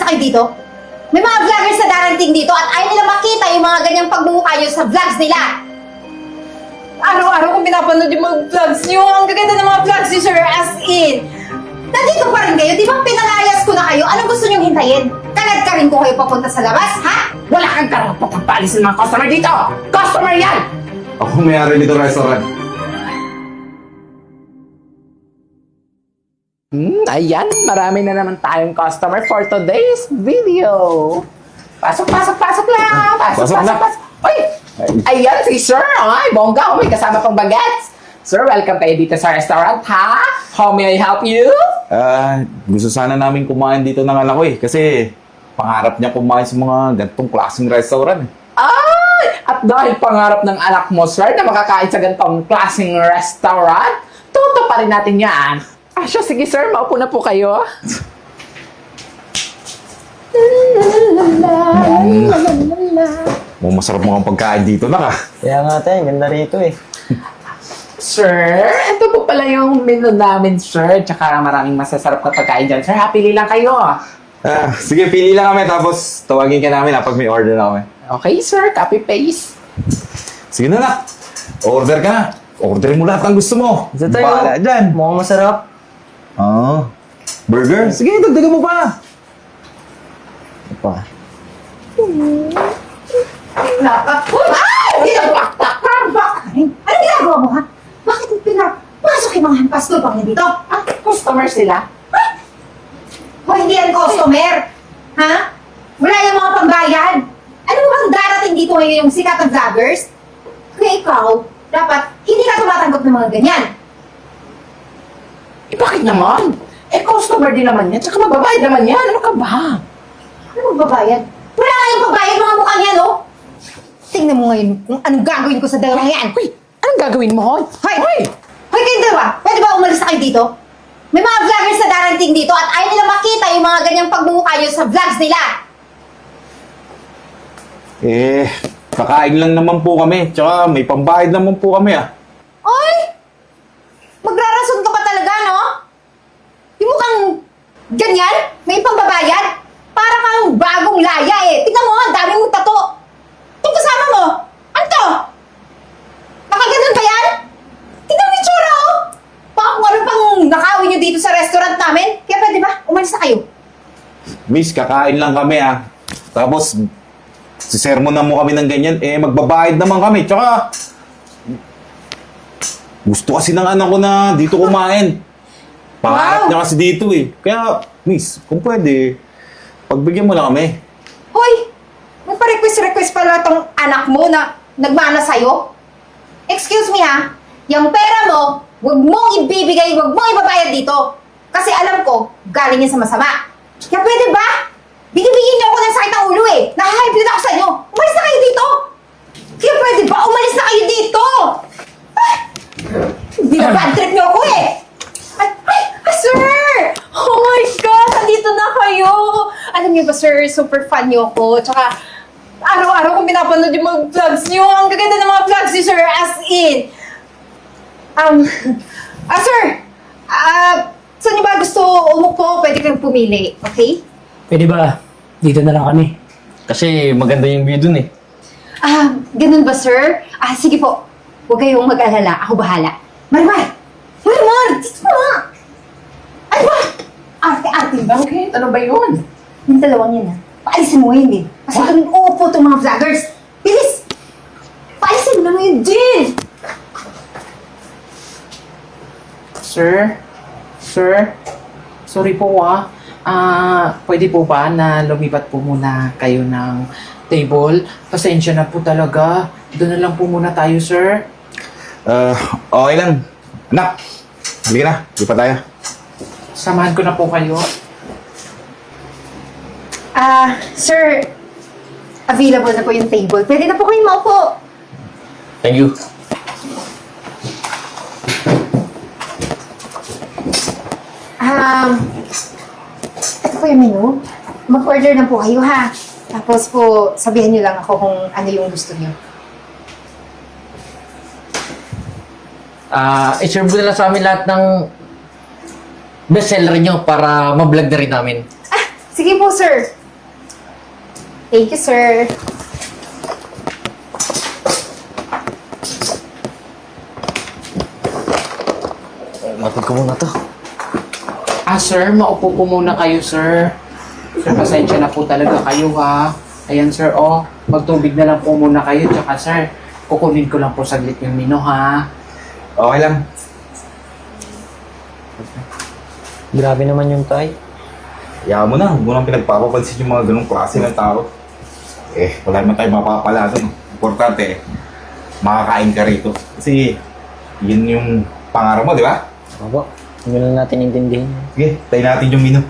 kayo dito? May mga vloggers na darating dito at ayaw nila makita yung mga ganyang pagmumukha nyo sa vlogs nila. Araw-araw kong pinapanood yung mga vlogs nyo. Ang gaganda ng mga vlogs ni Sir, as in. Nandito pa rin kayo, di ba pinalayas ko na kayo? Anong gusto nyong hintayin? Kalad ka rin ko kayo papunta sa labas, ha? Wala kang karapatang paalisin mga customer dito! Customer yan! Ako may-ari nito restaurant. Ayan, marami na naman tayong customer for today's video. Pasok lang! Pasok na. Uy! Ayan si Sir! Ay, bongga! May kasama pang bagets! Sir, welcome kayo dito sa restaurant, ha? How may I help you? Gusto sana namin kumain dito ng anak ko eh. Kasi pangarap niya kumain sa mga ganitong klaseng restaurant eh. Ay! At dahil pangarap ng anak mo, sir, na makakain sa ganitong klaseng restaurant, tuto pa rin natin yan. Asya, sige sir, maupo na po kayo. Masarap mga pagkain dito na ka. Kaya nga tayo, ganda rito eh. Sir, ito po pala yung menu namin, sir. Tsaka maraming masasarap na pagkain dyan. Sir, pili lang kayo. Sige, pili lang kami tapos tawagin ka namin pag may order na kami. Okay, sir. Copy-paste. Sige na. Order ka na. Orderin mo lahat ng gusto mo. Ito tayo. Bahala dyan. Mukhang masarap. Burger? Sige, dagdagan mo pa. Pa. Anong ginagawa mo, ha? Bakit pinapasok yung mga hampas tulpang niya dito? Ah, customer sila. O hindi yan customer? Ha? Wala yung mga pambayan. Ano mo bang darating dito ngayon yung sikat na vloggers? Kaya ikaw, dapat hindi ka tumatanggap ng mga ganyan. Eh, bakit naman? Eh, customer din naman yan. Tsaka mababayad naman yan. Ano ka ba? Ano magbabayad? Wala kayong pagbayad mga mukha niya, no? Tingnan mo ngayon kung anong gagawin ko sa dalawang yan. Uy, anong gagawin mo, Hoy? Hoy! Hoy, kayong dalawa! Pwede ba umalis na kayo dito? May mga vloggers na darating dito at ayaw nila makita yung mga ganyang pagmumukha nyo sa vlogs nila. Kakain lang naman po kami. Tsaka may pambayad naman po kami ah. Oy! Magrarason ka pa talaga, no? Yung mukhang ganyan? May pambabayad? Para kang bagong laya eh. Tignan mo, ang dami mong tato. Itong kasama mo, ano to? Nakaganon ba yan? Tignan mo yung tsura, oh. Baka kung ano pang nakawin nyo dito sa restaurant namin. Kaya pwede ba? Umalis na kayo. Miss, kakain lang kami ah. Tapos, sisermonan mo kami ng ganyan, magbabayad naman kami. Tsaka, gusto kasi ng anak ko na dito kumain. Pangarap Wow. niya kasi dito eh. Kaya, miss, kung pwede, pagbigyan mo lang kami. Hoy! Magpa-request pala tong anak mo na nagmana sa'yo? Excuse me ha, yung pera mo, huwag mong ibibigay, huwag mong ibabayad dito. Kasi alam ko, galing yan sa masama. Kaya pwede ba? Binibigyan niyo ako ng sakit ng ulo eh. Nahahype din ako sa inyo. Umalis na kayo dito! Kaya pwede ba? Umalis na kayo dito! Ay! Hindi na bad trip niyo ako eh! Sir! Oh my God! Nandito na kayo! Alam niyo ba, sir, super fan niyo ako. Tsaka, araw-araw kong pinapanood yung mga vlogs niyo. Ang gaganda ng mga vlogs niyo, sir, as in. Sir! Saan niyo ba gusto umupo? Pwede kayong pumili, okay? Pwede ba? Dito na lang kami. Kasi maganda yung view dun eh. Ganun ba, sir? Sige po. Huwag kayong mag-alala. Ako bahala. Marmar! Marmar! Dito na! Ano ba? Arte-arte ba? Okay, ano ba yun? Yung dalawang yun, ha? Paalisin mo ngayon din. Kasi doon uupo itong mga vloggers. Bilis! Paalisin mo na ngayon din! Sir? Sorry po pwede po ba na lumipat po muna kayo ng table? Pasensya na po talaga. Doon na lang po muna tayo, sir. Okay lang. Anak, halika na. Di pa tayo. Samahan ko na po kayo. Sir, available na po yung table. Pwede na po kayong maupo. Thank you. Ito po yung menu. Mag-order na po kayo, ha? Tapos po, sabihan niyo lang ako kung ano yung gusto niyo. I-serve mo na lang sa amin lahat ng bestseller nyo para ma-vlog na rin namin. Sige po, sir. Thank you, sir. Matag ko muna to. Sir, maupo po muna kayo, sir. Sir, pasensya na po talaga kayo, ha. Ayan, sir, magtubig na lang po muna kayo. Tsaka, sir, kukunin ko lang po saglit yung menu, ha. Okay lang. Grabe naman yung tay. Hayaan mo na. Huwag mo nang pinagpapapansin yung mga ganong klase ng tao. Wala naman tayo mapapala doon. Importante, makakain ka rito. Kasi, yun yung pangarap mo, di ba? Opo, hindi lang natin intindihin. Sige, tayo natin yung menu.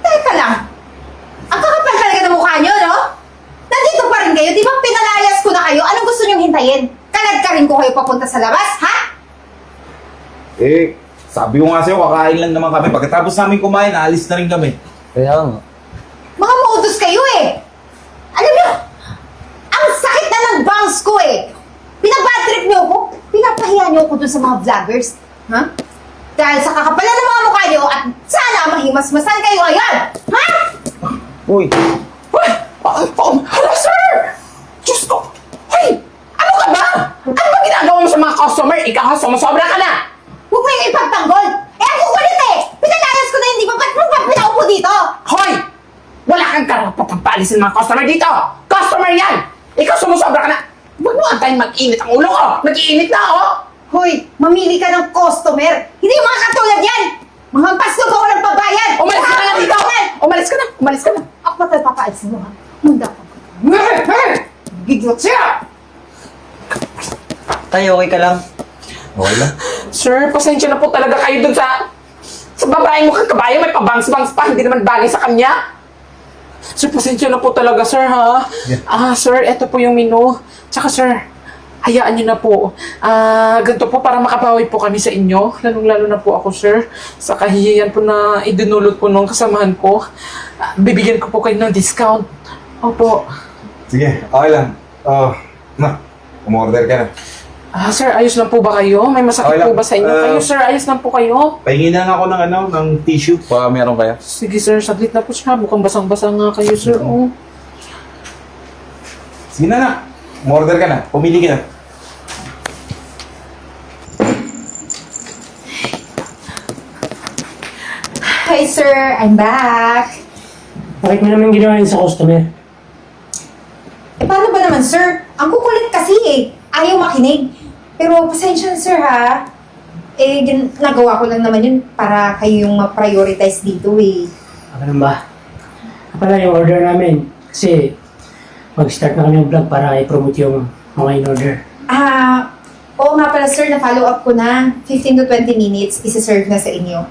Teka lang. Ang kakapal talaga ng mukha nyo, no? Nandito pa rin kayo. Di ba pinalayas ko na kayo? Anong gusto nyong hintayin? Kalad ka rin ko kayo papunta sa labas, ha? Sabi ko nga sa'yo, kakain lang naman kami. Pagkatapos namin kumain, aalis na rin kami. Kaya nga. Mga modus kayo eh. Alam nyo, ang sakit na ng bangs ko eh. Pinabad trip nyo ako. Pinapahiya nyo ako dun sa mga vloggers. Ha? Dahil sa kakapalan ng mga mukha nyo at sana mahimasmasan kayo ngayon. Ha? Uy, Hala, sir! Diyos ko! Hoy! Ano ka ba? Ano ba ginagawa mo sa mga customer? Ikaw, sumusobra ka na! Huwag mo yung ipagtanggol. Ang kukulit eh. Pinalayas ko na hindi ba? Ba't mo pa pinaupo dito? Hoy! Wala kang karapatang paalisin mga customer dito! Customer yan! Ikaw sumusobra ka na! Huwag mo antayin mag-init ang ulo ko! Nag-iinit na, Hoy, mamili ka ng customer. Hindi yung mga katulad yan. Mga pasto ka walang pabayad. Umalis ka na dito! Umalis ka na! Umalis ka na! Ako pa tayo papaalisin mo ha. Munda ka. Gigot siya. Tay, okay ka lang? okay lang. Sir, pasensya na po talaga kayo dun sa babaeng mukhang kabayo. May pabangs-bangs pa. Hindi naman bagay sa kanya. Sir, pasensya na po talaga, sir, ha? Yeah. Sir, eto po yung menu. Tsaka, sir, hayaan nyo na po. Ganito po para makabawi po kami sa inyo. Lalong-lalo na po ako, sir. Sa kahihiyan po na idinulot po nung kasamahan ko. Bibigyan ko po kayo ng discount. Opo. Sige, okay lang. Umorder ka na. Sir, ayos lang po ba kayo? May masakit Okay lang. po ba sa inyo? Kayo, sir, ayos lang po kayo? Pahingin lang ako ng tissue. Baka meron kaya. Sige, sir, saglit na po siya. Mukhang basang-basa nga kayo, sir. Sige na. Umorder ka na. Pumili ka na. Hi sir, I'm back. Bakit mo naman ginawa yun sa customer? Paano ba naman sir? Ang kukulit kasi eh. Ayaw makinig. Pero pasensya na sir ha. Nagawa ko lang naman yun para kayo yung ma-prioritize dito eh. Ganun ba? Pala yung order namin. Kasi mag-start na kami ng vlog para i-promote yung mga in-order. Oo nga pala sir, na-follow up ko na. 15 to 20 minutes, isi-serve na sa inyo.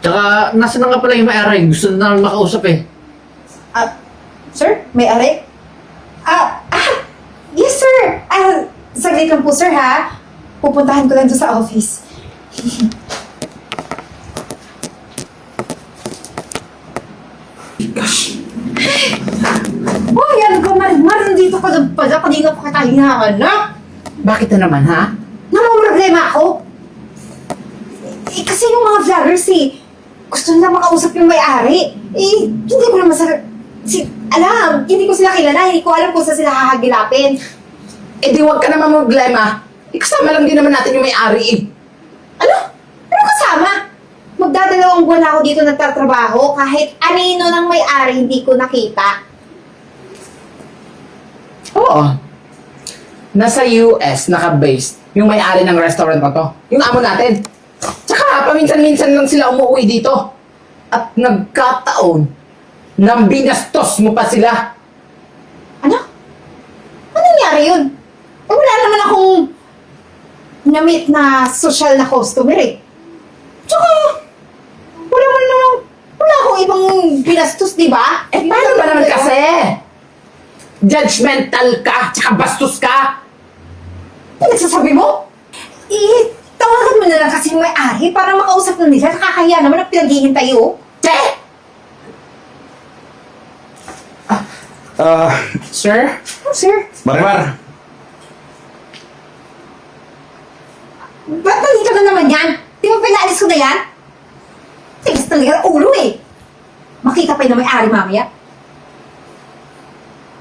Tsaka, nasa na nga pala yung may-ari. Gusto na namin makausap eh. Sir, may ari? Yes sir! Saglit lang po sir ha. Pupuntahan ko lang doon sa office. Oh, yan ka Marimar. Nandito ka lang pala. Kanina pa kita hinahanap. Bakit na naman, ha? Problema ako. Kasi yung mga vloggers gusto nila makausap yung may-ari. Hindi ko naman hindi ko sila kilala. Hindi ko alam kung saan sila hahagilapin. Di wag ka naman problema. Kasama lang din naman natin yung may-ari, Ano? Ano kasama? Magdadalawang buwan ako dito nagtatrabaho. Kahit anino ng may-ari, hindi ko nakita. Oo. Nasa US, naka-based, yung may-ari ng restaurant na to. Yung amo natin. Tsaka, paminsan-minsan lang sila umuwi dito. At nagkataon, nang binastos mo pa sila. Ano? Ano nangyari yun? Wala naman akong na-meet na social na customer eh. Tsaka, wala akong ibang binastos, di ba? Paano ba naman kasi? Judgmental ka, tsaka bastos ka. Ano nagsasabi mo? Tawagan mo na lang kasi yung may-ari para makausap na nila. Nakakahiya naman ang pinaghihintay, oh. Che! Sir? Sir, Marimar, ba't nandito na naman yan? Di ba pinaalis ko na yan? Tigas talaga ang ulo eh. makita pa yun na may-ari mamaya.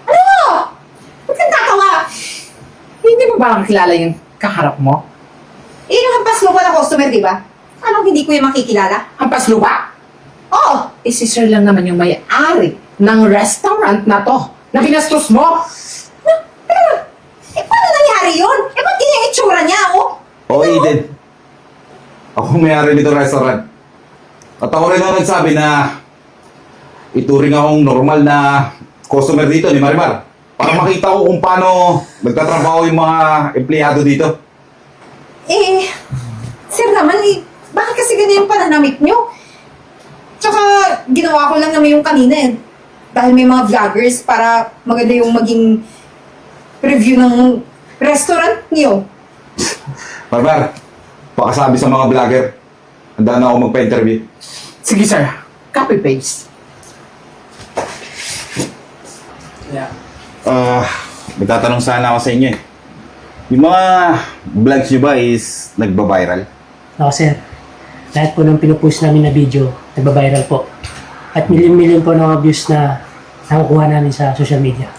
Ano? Ba't kang tatawa? Hindi mo ba kilala yung kaharap mo? Eh, yung hampas lupa na customer, di ba? Anong hindi ko yung makikilala? Hampas lupa? Oo! Eh, si sir lang naman yung may-ari ng restaurant na to na binastos mo. Eh, paano nangyari yun? Eh, ba't ganyan yung itsura niya, oh? Oo, Eden. Ako may-ari nito restaurant. At ako rin ang nagsabi na ituring akong normal na customer dito ni Marimar. Para makita ko kung paano nagtatrabaho yung mga empleyado dito. Eh, sir naman, eh, bakit kasi ganyan yung pananamit nyo? Tsaka, ginawa ko lang naman yung kanina eh. Dahil may mga vloggers para maganda yung maging review ng restaurant niyo. Marimar, pakasabi sa mga vlogger. Handa na ako magpa-interview. Sige sir, copy-paste. Yeah. May tatanong sana ako sa inyo eh. Yung mga vlogs nyo ba is nagba-viral? Oo, sir. Lahat po ng pinupost namin na video, nagba-viral po. At million-million po ng mga views na nakukuha namin sa social media.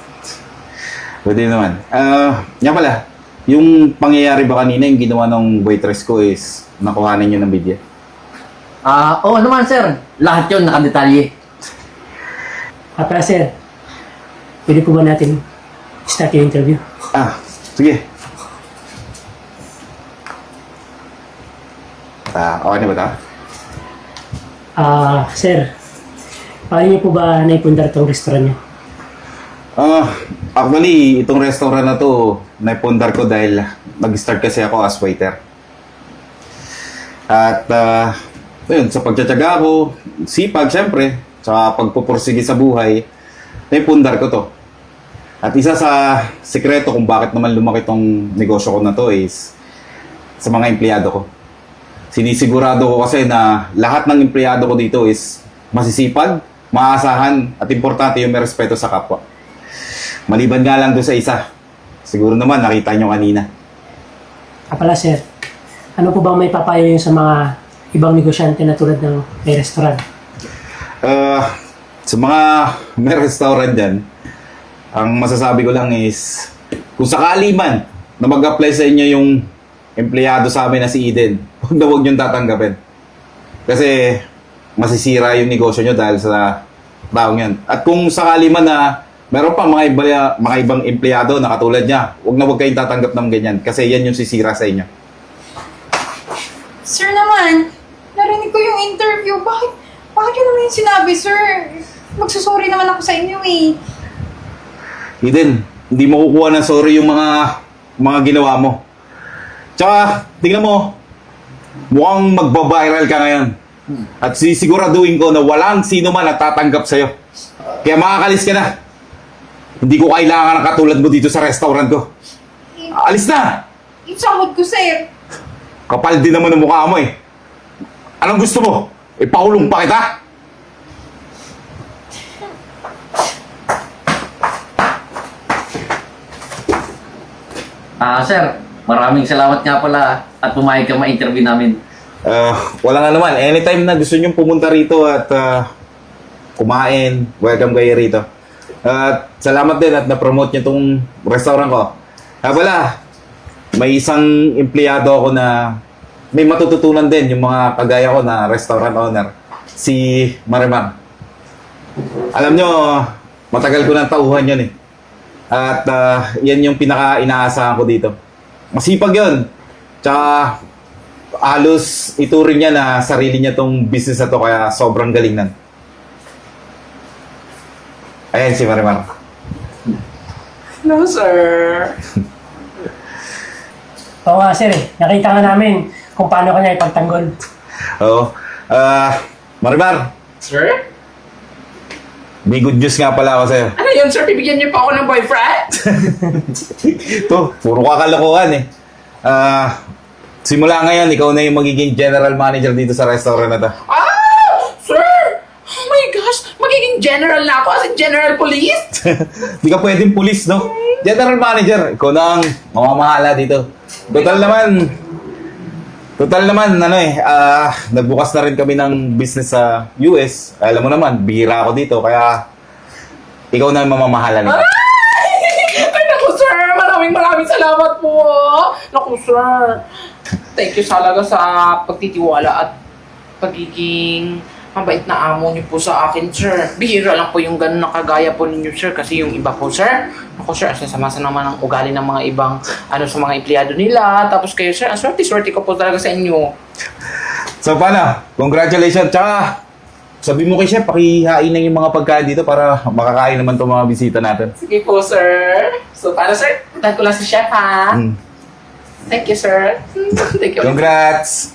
Pwede naman. Nga pala, yung pangyayari ba kanina, yung ginawa ng waitress ko is nakuhanan nyo ng video? Oo naman sir. Lahat yun nakadetalye. Para sir, pwede po ba natin start yung interview? Sige. Okay na ba ito? Sir, paano niyo po ba naipundar itong restaurant niyo? Actually, itong restaurant na to, naipundar ko dahil nag-start kasi ako as waiter. At, ayun, sa pagtsatsaga ko, sipag, syempre, sa pagpupursige sa buhay, naipundar ko to. At isa sa sekreto kung bakit naman lumaki tong negosyo ko na to is sa mga empleyado ko. Sinisigurado ko kasi na lahat ng empleyado ko dito is masisipag, maasahan, at importante yung may respeto sa kapwa. Maliban nga lang doon sa isa. Siguro naman nakita nyo kanina. Pala sir, ano po ba may papayo yung sa mga ibang negosyante na tulad ng may restaurant? Sa mga may restaurant dyan, ang masasabi ko lang is kung sakali man na mag-apply sa inyo yung empleyado sa amin na si Eden, huwag na huwag niyong tatanggapin. Kasi masisira yung negosyo nyo dahil sa taong yan. At kung sakali man na meron pang mga ibang empleyado na katulad niya, huwag na huwag kayong tatanggap ng ganyan kasi yan yung sisira sa inyo. Sir naman, narinig ko yung interview. Bakit yun naman yung sinabi, sir? Magsusorry naman ako sa inyo eh. Eden, hindi mo kukuha ng sorry yung mga ginawa mo. Tsaka, tingnan mo, mukhang magbabiral ka ngayon. At sisiguraduhin ko na walang sino man at tatanggap sa'yo. Kaya makakalis ka na. Hindi ko kailangan ng katulad mo dito sa restaurant ko. Alis na! Yung sahod ko, sir. Kapal din naman ang mukha mo eh. Anong gusto mo? Ipakulong pa kita? Sir, maraming salamat nga pala at pumayag ka ma-interview namin. Wala nga naman. Anytime na gusto nyong pumunta rito at kumain, welcome kayo rito. At salamat din at na-promote niyo itong restaurant ko. Pala, may isang empleyado ako na may matututunan din yung mga kagaya ko na restaurant owner. Si Marimar. Alam nyo, matagal ko nang tauhan yun eh. At yan yung pinaka-inaasahan ko dito. Masipag yun. Tsaka halos ituring niya na sarili niya tong business na to kaya sobrang galing nan. Ayan si Marimar. No sir. Oo nga sir, nakita nga namin kung paano kanya ipagtanggol. Oo. Marimar, Sir? may good news nga pala ako sa'yo. Ano yun sir? Bibigyan niyo pa ako ng boyfriend? Ito, puro kakalokohan eh. Simula ngayon, ikaw na yung magiging general manager dito sa restaurant na to. Sir! Oh my gosh! Magiging general na ako as in general police? Di ka pwedeng police, no? General manager, ikaw na ang mamamahala dito. Total naman, Total naman, nagbukas na rin kami ng business sa US. Alam mo naman, bihira ako dito, kaya ikaw na ang mamamahala nito. Ay, naku, sir! Maraming salamat po! Naku, sir! Thank you talaga sa pagtitiwala at pagiging mabait na amo niyo po sa akin, sir. Bihira lang po yung ganun na kagaya po ninyo, sir. Kasi yung iba po, sir, naku, sir, asasama naman ang ugali ng mga ibang, sa mga empleyado nila. Tapos kayo, sir, ang swerte ko po talaga sa inyo. So, paano? Congratulations! Tsaka, sabi mo kay Chef, pakihain na yung mga pagkain dito para makakain naman itong mga bisita natin. Sige po, sir. So, paano, sir? Puntahan ko lang si chef, ha? Mm. Thank you, sir. Thank you. Congrats!